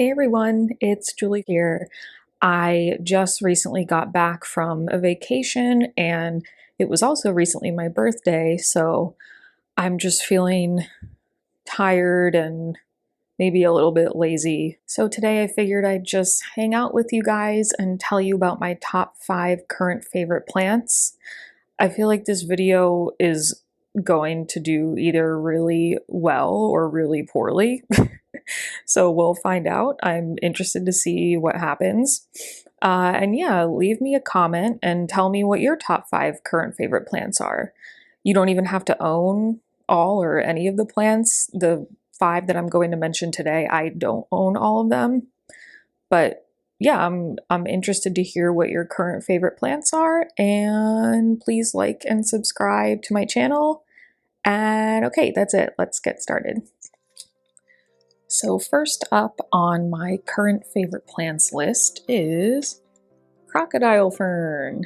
Hey everyone, it's Julie here. I just recently got back from a vacation and it was also recently my birthday, so I'm just feeling tired and maybe a little bit lazy. So today I figured I'd just hang out with you guys and tell you about my top 5 current favorite plants. I feel like this video is going to do either really well or really poorly. So we'll find out. I'm interested to see what happens. And yeah, leave me a comment and tell me what your top 5 current favorite plants are. You don't even have to own all or any of the plants. The 5 that I'm going to mention today, I don't own all of them. But yeah, I'm interested to hear what your current favorite plants are, and please like and subscribe to my channel. And okay, that's it. Let's get started. So first up on my current favorite plants list is crocodile fern.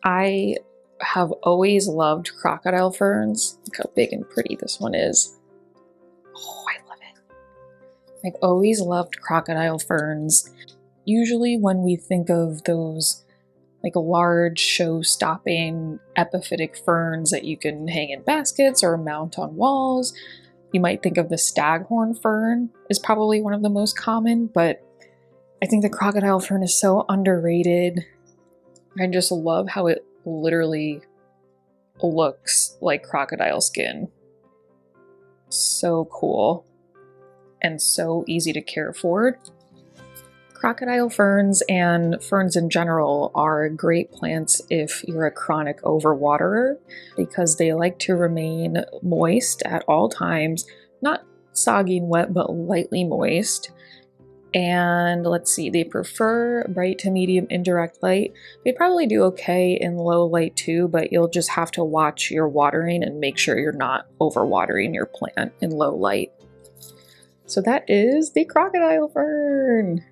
I have always loved crocodile ferns. Look how big and pretty this one is. Oh, I love it. I've always loved crocodile ferns. Usually when we think of those like large show-stopping epiphytic ferns that you can hang in baskets or mount on walls, you might think of the staghorn fern is probably one of the most common, but I think the crocodile fern is so underrated. I just love how it literally looks like crocodile skin. So cool and so easy to care for. Crocodile ferns and ferns in general are great plants if you're a chronic overwaterer because they like to remain moist at all times, not soggy and wet, but lightly moist. And let's see, they prefer bright to medium indirect light. They probably do okay in low light too, but you'll just have to watch your watering and make sure you're not overwatering your plant in low light. So that is the crocodile fern.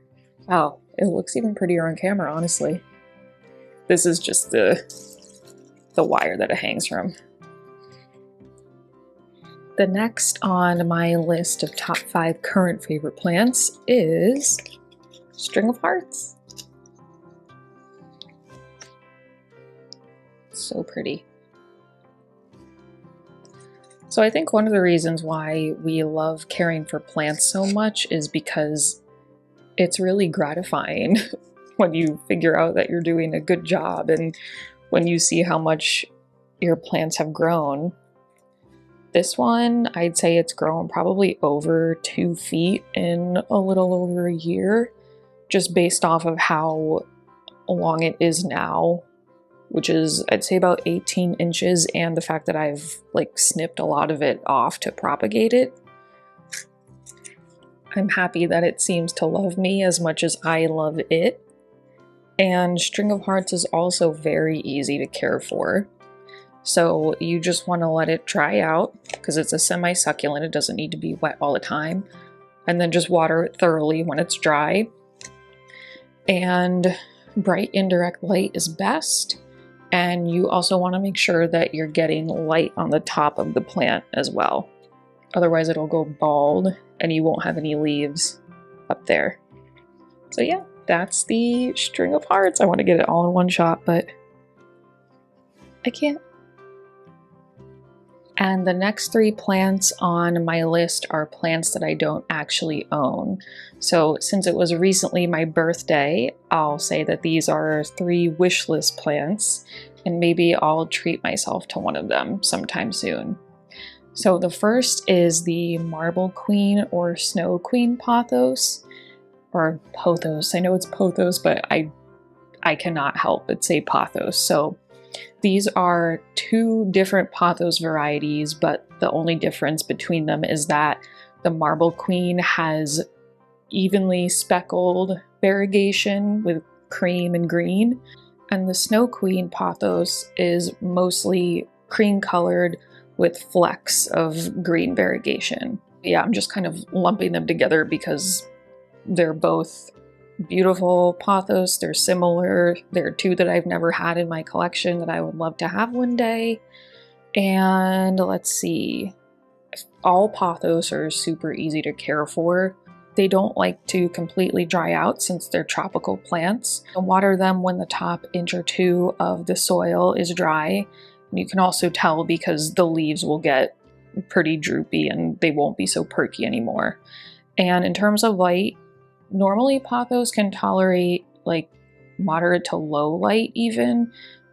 Wow, it looks even prettier on camera, honestly. This is just the wire that it hangs from. The next on my list of top 5 current favorite plants is string of hearts. So pretty. So I think one of the reasons why we love caring for plants so much is because it's really gratifying when you figure out that you're doing a good job and when you see how much your plants have grown. This one, I'd say it's grown probably over 2 feet in a little over a year, just based off of how long it is now, which is, I'd say, about 18 inches, and the fact that I've like snipped a lot of it off to propagate it. I'm happy that it seems to love me as much as I love it. And string of hearts is also very easy to care for. So you just want to let it dry out because it's a semi-succulent. It doesn't need to be wet all the time. And then just water it thoroughly when it's dry. And bright indirect light is best. And you also want to make sure that you're getting light on the top of the plant as well. Otherwise it'll go bald and you won't have any leaves up there. So yeah, that's the string of hearts. I want to get it all in one shot, but I can't. And the next 3 plants on my list are plants that I don't actually own. So since it was recently my birthday, I'll say that these are 3 wish list plants, and maybe I'll treat myself to one of them sometime soon. So the first is the marble queen or snow queen pothos, or pothos. I know it's pothos, but I cannot help but say pothos. So these are 2 different pothos varieties, but the only difference between them is that the marble queen has evenly speckled variegation with cream and green, and the snow queen pothos is mostly cream colored with flecks of green variegation. Yeah, I'm just kind of lumping them together because they're both beautiful pothos. They're similar. They're 2 that I've never had in my collection that I would love to have one day. And let's see, all pothos are super easy to care for. They don't like to completely dry out since they're tropical plants. Water them when the top inch or two of the soil is dry. And you can also tell because the leaves will get pretty droopy and they won't be so perky anymore. And in terms of light, normally pothos can tolerate like moderate to low light even,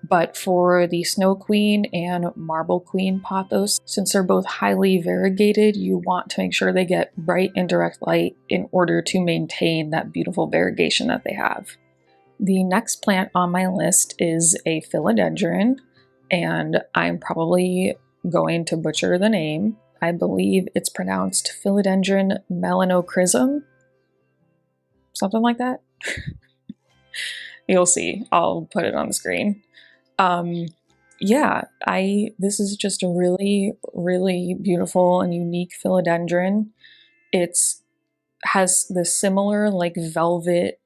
but for the Snow Queen and Marble Queen pothos, since they're both highly variegated, you want to make sure they get bright and direct light in order to maintain that beautiful variegation that they have. The next plant on my list is a philodendron, and I'm probably going to butcher the name. I believe it's pronounced Philodendron melanochrysum, something like that. You'll see. I'll put it on the screen. Yeah, this is just a really, really beautiful and unique philodendron. Has the similar like velvet,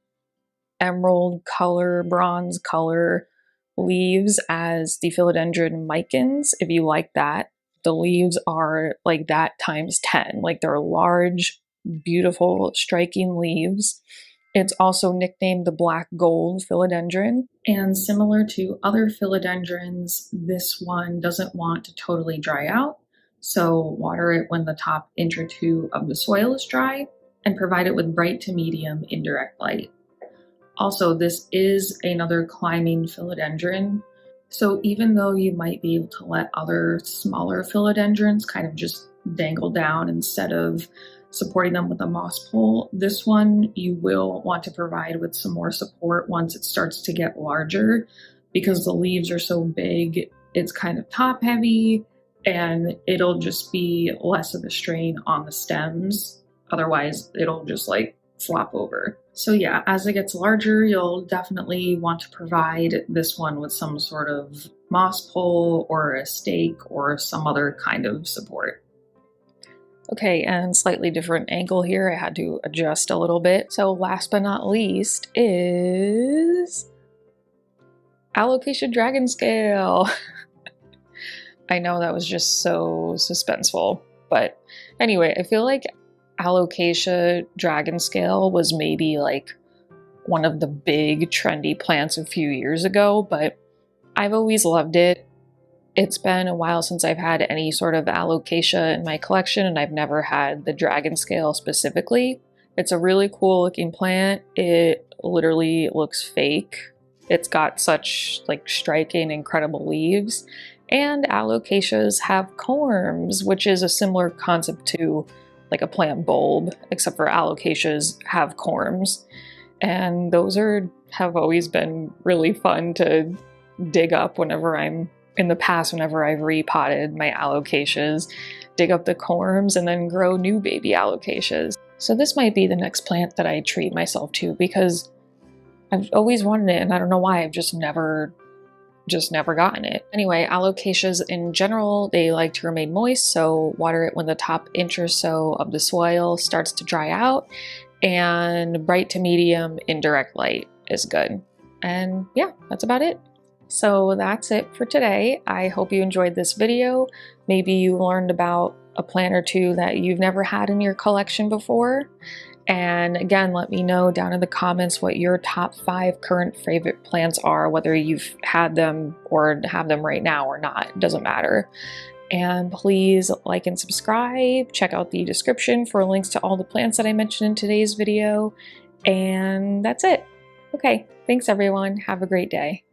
emerald color, bronze color leaves as the philodendron micans, if you like that. The leaves are like that times 10. Like they're large, beautiful, striking leaves. It's also nicknamed the black gold philodendron. And similar to other philodendrons, this one doesn't want to totally dry out. So water it when the top inch or two of the soil is dry and provide it with bright to medium indirect light. Also, this is another climbing philodendron. So even though you might be able to let other smaller philodendrons kind of just dangle down instead of supporting them with a moss pole, this one you will want to provide with some more support once it starts to get larger, because the leaves are so big, it's kind of top heavy and it'll just be less of a strain on the stems. Otherwise, it'll just like flop over. So yeah, as it gets larger, you'll definitely want to provide this one with some sort of moss pole or a stake or some other kind of support. Okay, and slightly different angle here. I had to adjust a little bit. So last but not least is Alocasia dragon scale. I know that was just so suspenseful, but anyway, I feel like Alocasia dragon scale was maybe like one of the big trendy plants a few years ago, but I've always loved it. It's been a while since I've had any sort of Alocasia in my collection, and I've never had the dragon scale specifically. It's a really cool looking plant. It literally looks fake. It's got such like striking, incredible leaves. And Alocasias have corms, which is a similar concept to like a plant bulb, except for Alocasias have corms. And those have always been really fun to dig up whenever I've repotted my Alocasias, dig up the corms and then grow new baby Alocasias. So this might be the next plant that I treat myself to, because I've always wanted it and I don't know why, I've just never gotten it. Anyway, Alocasias in general, they like to remain moist, so water it when the top inch or so of the soil starts to dry out, and bright to medium indirect light is good. And yeah, that's about it. So that's it for today. I hope you enjoyed this video. Maybe you learned about a plant or two that you've never had in your collection before. And again, let me know down in the comments what your top 5 current favorite plants are, whether you've had them or have them right now or not, it doesn't matter. And please like and subscribe. Check out the description for links to all the plants that I mentioned in today's video. And that's it. Okay, thanks everyone. Have a great day.